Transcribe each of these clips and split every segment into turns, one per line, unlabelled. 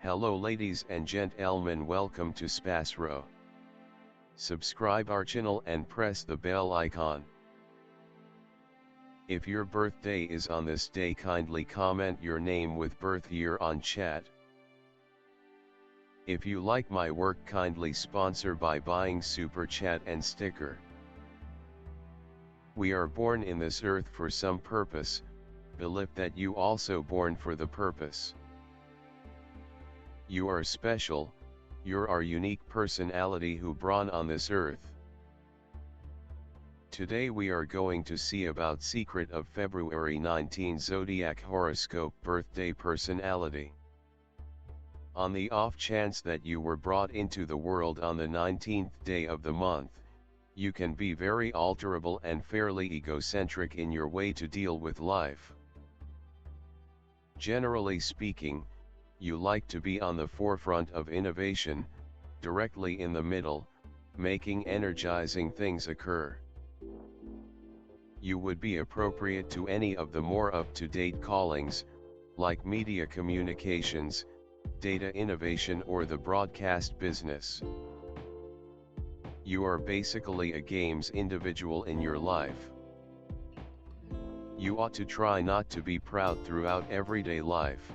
Hello ladies and gentlemen, welcome to SPASRO. Subscribe our channel and press the bell icon. If your birthday is on this day, kindly comment your name with birth year on chat. If you like my work, kindly sponsor by buying super chat and sticker. We are born in this earth for some purpose, believe that you also born for the purpose. You are special, you're our unique personality who born on this earth. Today we are going to see about secret of February 19 Zodiac horoscope birthday personality. On the off chance that you were brought into the world on the 19th day of the month, you can be very alterable and fairly egocentric in your way to deal with life. Generally speaking, you like to be on the forefront of innovation, directly in the middle, making energizing things occur. You would be appropriate to any of the more up-to-date callings, like media communications, data innovation or the broadcast business. You are basically a games individual in your life. You ought to try not to be proud throughout everyday life.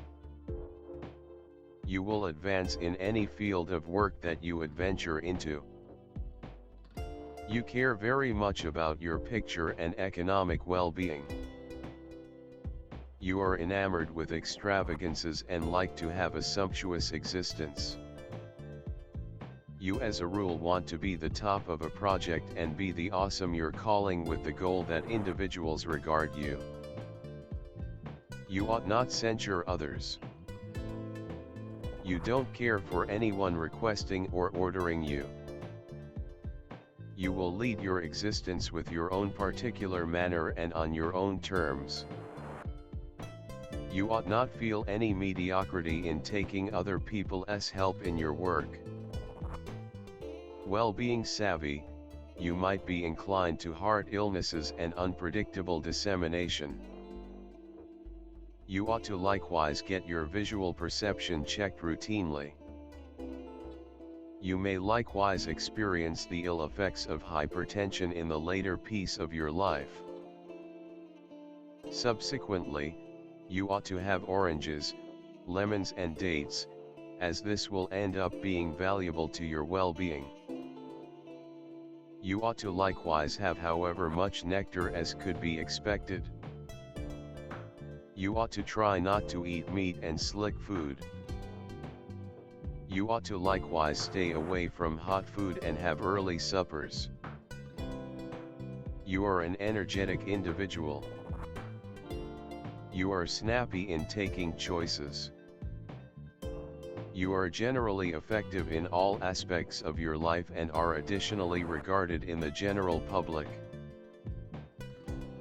You will advance in any field of work that you adventure into. You care very much about your picture and economic well-being. You are enamored with extravagances and like to have a sumptuous existence. You as a rule want to be the top of a project and be the awesome you're calling with the goal that individuals regard you. You ought not censure others. You don't care for anyone requesting or ordering you. You will lead your existence with your own particular manner and on your own terms. You ought not feel any mediocrity in taking other people's help in your work. Well-being savvy, you might be inclined to heart illnesses and unpredictable dissemination. You ought to likewise get your visual perception checked routinely. You may likewise experience the ill effects of hypertension in the later piece of your life. Subsequently, you ought to have oranges, lemons and dates, as this will end up being valuable to your well-being. You ought to likewise have however much nectar as could be expected. You ought to try not to eat meat and slick food. You ought to likewise stay away from hot food and have early suppers. You are an energetic individual. You are snappy in taking choices. You are generally effective in all aspects of your life and are additionally regarded in the general public.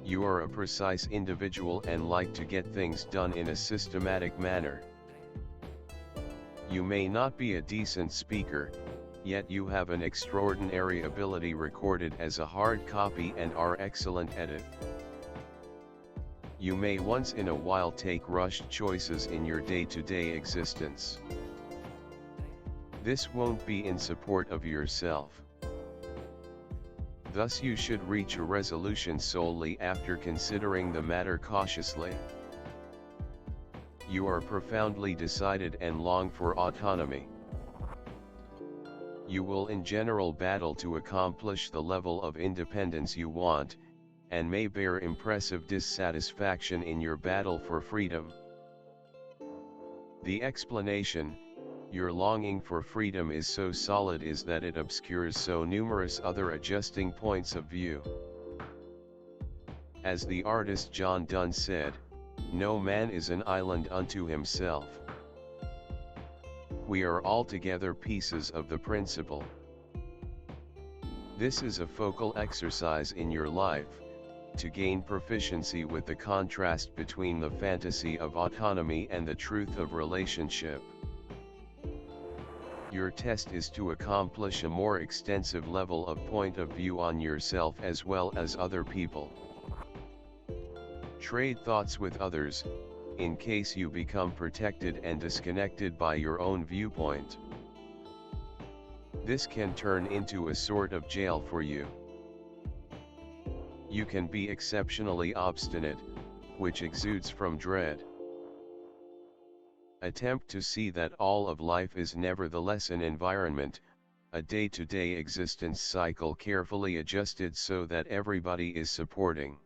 You are a precise individual and like to get things done in a systematic manner. You may not be a decent speaker, yet you have an extraordinary ability recorded as a hard copy and are excellent at it. You may once in a while take rushed choices in your day-to-day existence. This won't be in support of yourself. Thus you should reach a resolution solely after considering the matter cautiously. You are profoundly decided and long for autonomy. You will in general battle to accomplish the level of independence you want, and may bear impressive dissatisfaction in your battle for freedom. The explanation, your longing for freedom is so solid is that it obscures so numerous other adjusting points of view. As the artist John Donne said, "No man is an island unto himself." We are altogether pieces of the principle. This is a focal exercise in your life, to gain proficiency with the contrast between the fantasy of autonomy and the truth of relationship. Your test is to accomplish a more extensive level of point of view on yourself as well as other people. Trade thoughts with others, in case you become protected and disconnected by your own viewpoint. This can turn into a sort of jail for you. You can be exceptionally obstinate, which exudes from dread. Attempt to see that all of life is nevertheless an environment, a day-to-day existence cycle carefully adjusted so that everybody is supporting.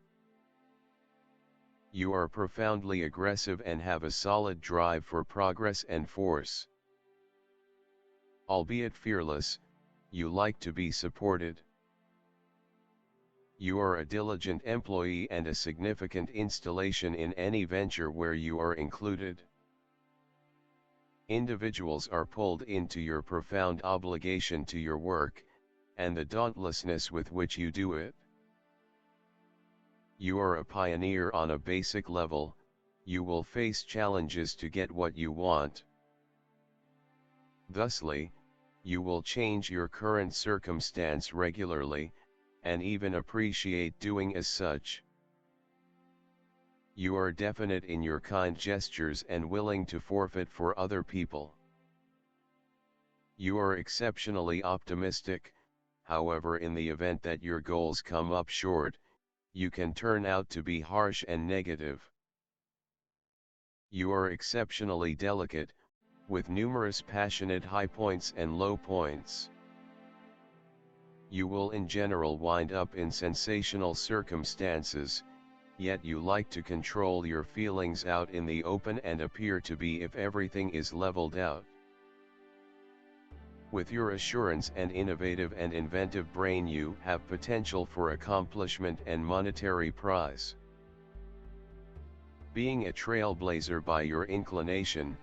You are profoundly aggressive and have a solid drive for progress and force. Albeit fearless, you like to be supported. You are a diligent employee and a significant installation in any venture where you are included. Individuals are pulled into your profound obligation to your work, and the dauntlessness with which you do it. You are a pioneer on a basic level, you will face challenges to get what you want. Thusly, you will change your current circumstance regularly, and even appreciate doing as such. You are definite in your kind gestures and willing to forfeit for other people. You are exceptionally optimistic, however, in the event that your goals come up short, you can turn out to be harsh and negative. You are exceptionally delicate, with numerous passionate high points and low points. You will in general wind up in sensational circumstances, yet you like to control your feelings out in the open and appear to be if everything is leveled out. With your assurance and innovative and inventive brain, you have potential for accomplishment and monetary prize. Being a trailblazer by your inclination,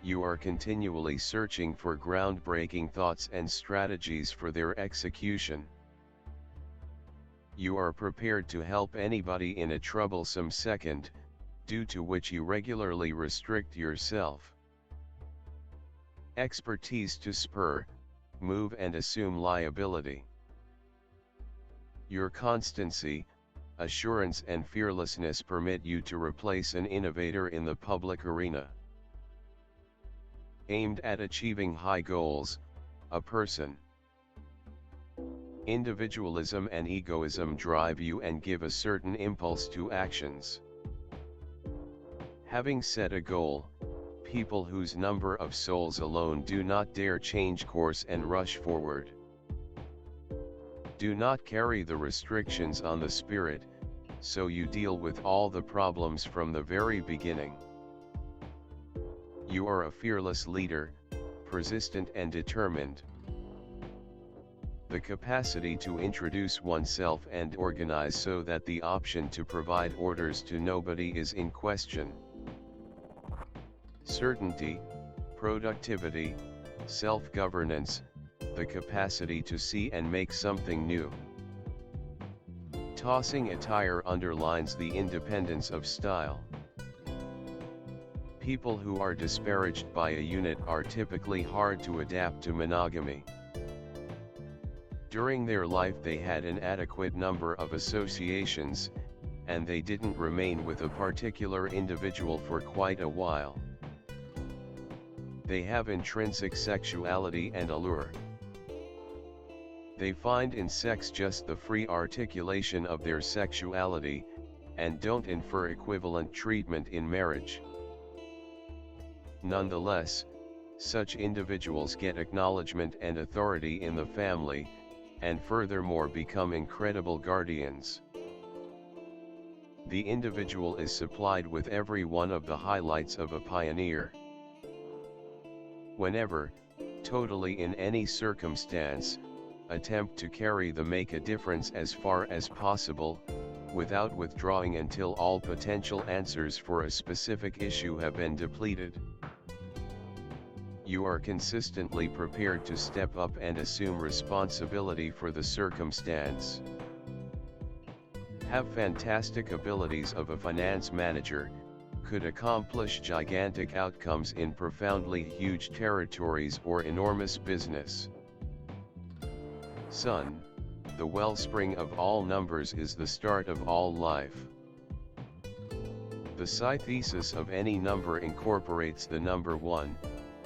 you are continually searching for groundbreaking thoughts and strategies for their execution. You are prepared to help anybody in a troublesome second, due to which you regularly restrict yourself. Expertise to spur, move and assume liability. Your constancy, assurance and fearlessness permit you to replace an innovator in the public arena. Aimed at achieving high goals, a person. Individualism and egoism drive you and give a certain impulse to actions. Having set a goal, people whose number of souls alone do not dare change course and rush forward. Do not carry the restrictions on the spirit, so you deal with all the problems from the very beginning. You are a fearless leader, persistent and determined. The capacity to introduce oneself and organize so that the option to provide orders to nobody is in question. Certainty, productivity, self-governance, the capacity to see and make something new. Tossing a tire underlines the independence of style. People who are disparaged by a unit are typically hard to adapt to monogamy. During their life they had an adequate number of associations, and they didn't remain with a particular individual for quite a while. They have intrinsic sexuality and allure. They find in sex just the free articulation of their sexuality, and don't infer equivalent treatment in marriage. Nonetheless, such individuals get acknowledgement and authority in the family, and furthermore become incredible guardians. The individual is supplied with every one of the highlights of a pioneer. Whenever, totally in any circumstance, attempt to carry the make a difference as far as possible, without withdrawing until all potential answers for a specific issue have been depleted. You are consistently prepared to step up and assume responsibility for the circumstance. Have fantastic abilities of a finance manager, could accomplish gigantic outcomes in profoundly huge territories or enormous business. Sun, the wellspring of all numbers, is the start of all life. The psi thesis of any number incorporates the number 1,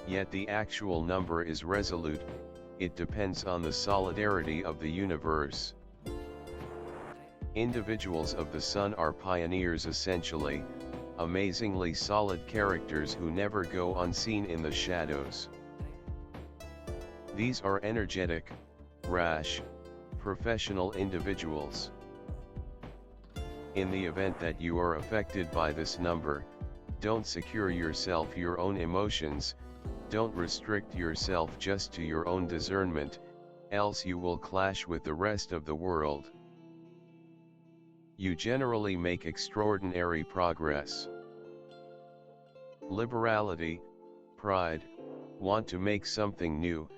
yet the actual number is resolute, it depends on the solidarity of the universe. Individuals of the Sun are pioneers essentially, amazingly solid characters who never go unseen in the shadows. These are energetic, rash, professional individuals. In the event that you are affected by this number, don't secure yourself your own emotions, don't restrict yourself just to your own discernment, else you will clash with the rest of the world. You generally make extraordinary progress. Liberality, pride, want to make something new,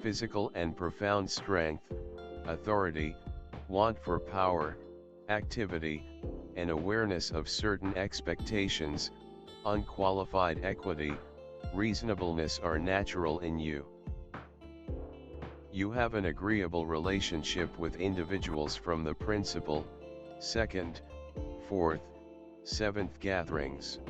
physical and profound strength, authority, want for power, activity, and awareness of certain expectations, unqualified equity, reasonableness are natural in you. You have an agreeable relationship with individuals from the principal, second, fourth, seventh gatherings.